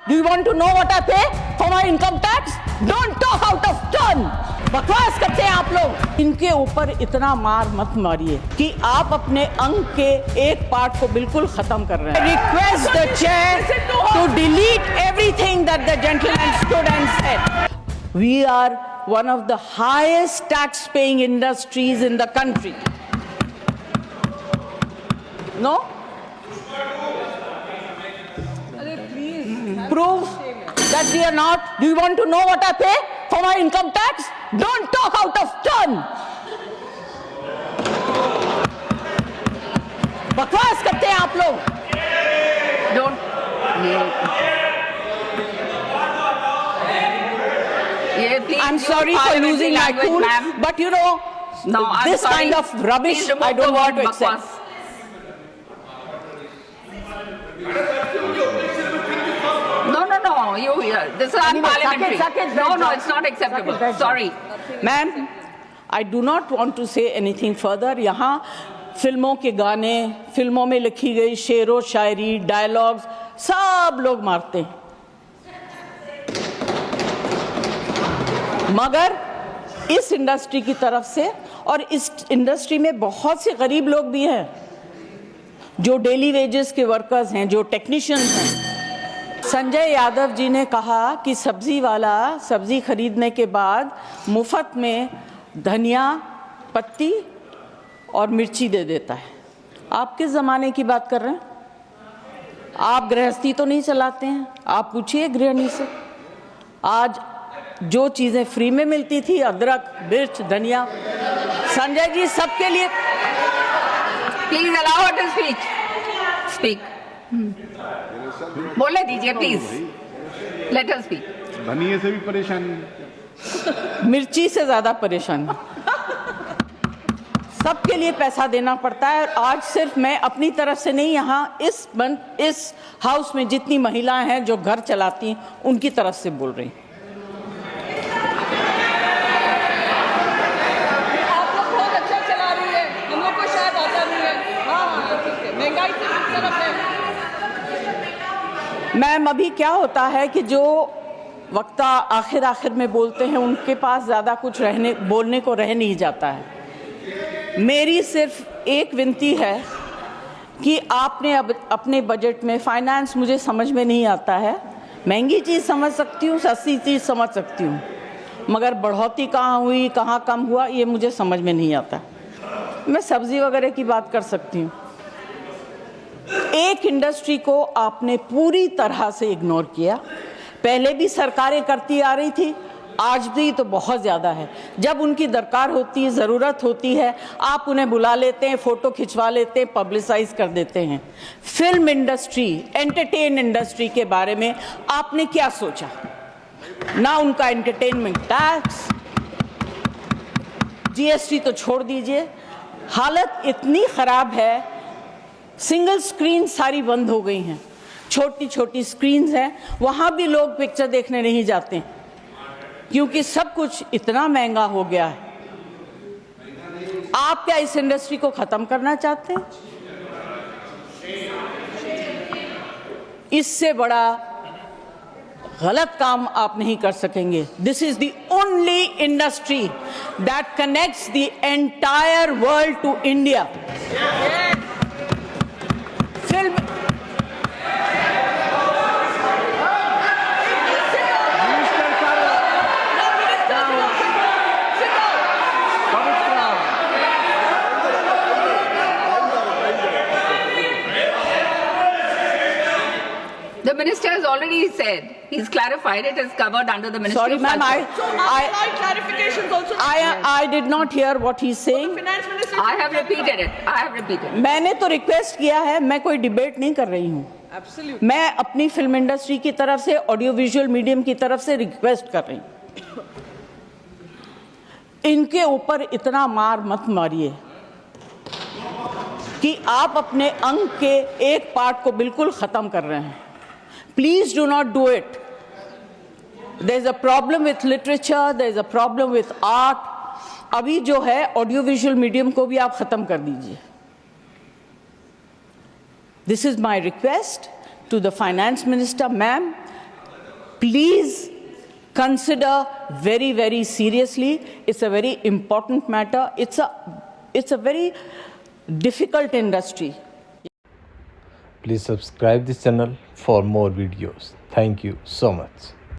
Do you want to know what I pay for my income tax? Don't talk out of turn. बकवास करते हैं आप लोग। इनके ऊपर इतना मार मत मारिए कि आप अपने अंग के एक पार्ट को बिल्कुल खत्म कर रहे हैं। Request the chair to delete everything that the gentleman stood and said. We are one of the highest tax-paying industries in the country. No? Prove that we are not. Do you want to know what I pay for my income tax? Don't talk out of turn. बकवास करते हैं आप लोग। Don't. I'm sorry for losing my cool, but you know, this kind of rubbish I don't want to accept. No, this is unparliamentary. No, it's not acceptable. Sorry. Ma'am, I do not want to say anything further. यहाँ फिल्मों के गाने, फिल्मों में लिखी गई शेरो शायरी, dialogues सब लोग मारते हैं, मगर इस इंडस्ट्री की तरफ से, और इस इंडस्ट्री में बहुत से गरीब लोग भी हैं जो डेली वेजेस के वर्कर्स हैं, जो टेक्नीशियंस हैं। संजय यादव जी ने कहा कि सब्जी वाला सब्जी खरीदने के बाद मुफ्त में धनिया पत्ती और मिर्ची दे देता है। आप किस ज़माने की बात कर रहे हैं? आप गृहस्थी तो नहीं चलाते हैं? आप पूछिए गृहिणी से। आज जो चीज़ें फ्री में मिलती थी, अदरक, मिर्च, धनिया, संजय जी सबके लिए। Please allow her to speak. बोलने दीजिए प्लीज, लेट अस स्पीक। धनिये से भी परेशान, मिर्ची से ज्यादा परेशान, सबके लिए पैसा देना पड़ता है। और आज सिर्फ मैं अपनी तरफ से नहीं, यहाँ इस हाउस में जितनी महिलाएं हैं जो घर चलाती हैं उनकी तरफ से बोल रही। आप लोग बहुत अच्छा चला रही है, हम लोग को शायद आता नहीं है। हाँ, ठीक है, महंगाई से किस तरफ है? मैम, अभी क्या होता है कि जो वक्ता आखिर में बोलते हैं उनके पास ज़्यादा कुछ बोलने को रह नहीं जाता है। मेरी सिर्फ एक विनती है कि आपने अब अपने बजट में, फाइनेंस मुझे समझ में नहीं आता है, महंगी चीज़ समझ सकती हूँ, सस्ती चीज़ समझ सकती हूँ, मगर बढ़ोतरी कहाँ हुई, कहाँ कम हुआ, ये मुझे समझ में नहीं आता। मैं सब्ज़ी वगैरह की बात कर सकती हूँ। एक इंडस्ट्री को आपने पूरी तरह से इग्नोर किया। पहले भी सरकारें करती आ रही थी, आज भी तो बहुत ज़्यादा है। जब उनकी दरकार होती है, ज़रूरत होती है, आप उन्हें बुला लेते हैं, फ़ोटो खिंचवा लेते हैं, पब्लिसाइज कर देते हैं। फिल्म इंडस्ट्री, एंटरटेन इंडस्ट्री के बारे में आपने क्या सोचा? ना उनका एंटरटेनमेंट टैक्स, जीएसटी तो छोड़ दीजिए। हालत इतनी ख़राब है, सिंगल स्क्रीन सारी बंद हो गई हैं, छोटी छोटी स्क्रीन्स हैं, वहाँ भी लोग पिक्चर देखने नहीं जाते क्योंकि सब कुछ इतना महंगा हो गया है। आप क्या इस इंडस्ट्री को ख़त्म करना चाहते हैं? इससे बड़ा गलत काम आप नहीं कर सकेंगे। This is the only industry that connects the entire world to India. Film The minister has already said, he's clarified it is covered under the Ministry Sorry, of ma'am, I clarifications also. I did not hear what he's saying. Finance Minister. I have repeated it. मैंने तो request किया है, मैं कोई debate नहीं कर रही हूँ। Absolutely. मैं अपनी फिल्म इंडस्ट्री की तरफ से, ऑडियो विजुअल मीडियम की तरफ से रिक्वेस्ट कर रही हूँ, इनके ऊपर इतना मार मत मारिए कि आप अपने अंग के एक पार्ट को बिल्कुल खत्म कर रहे हैं। Please do not do it. There is a problem with literature, there is a problem with art. अभी जो है ऑडियो विजुअल मीडियम को भी आप खत्म कर दीजिए। This is my request to the finance minister, ma'am. please consider very, very seriously. It's a very important matter. It's a very difficult industry. Please subscribe this channel for more videos. Thank you so much.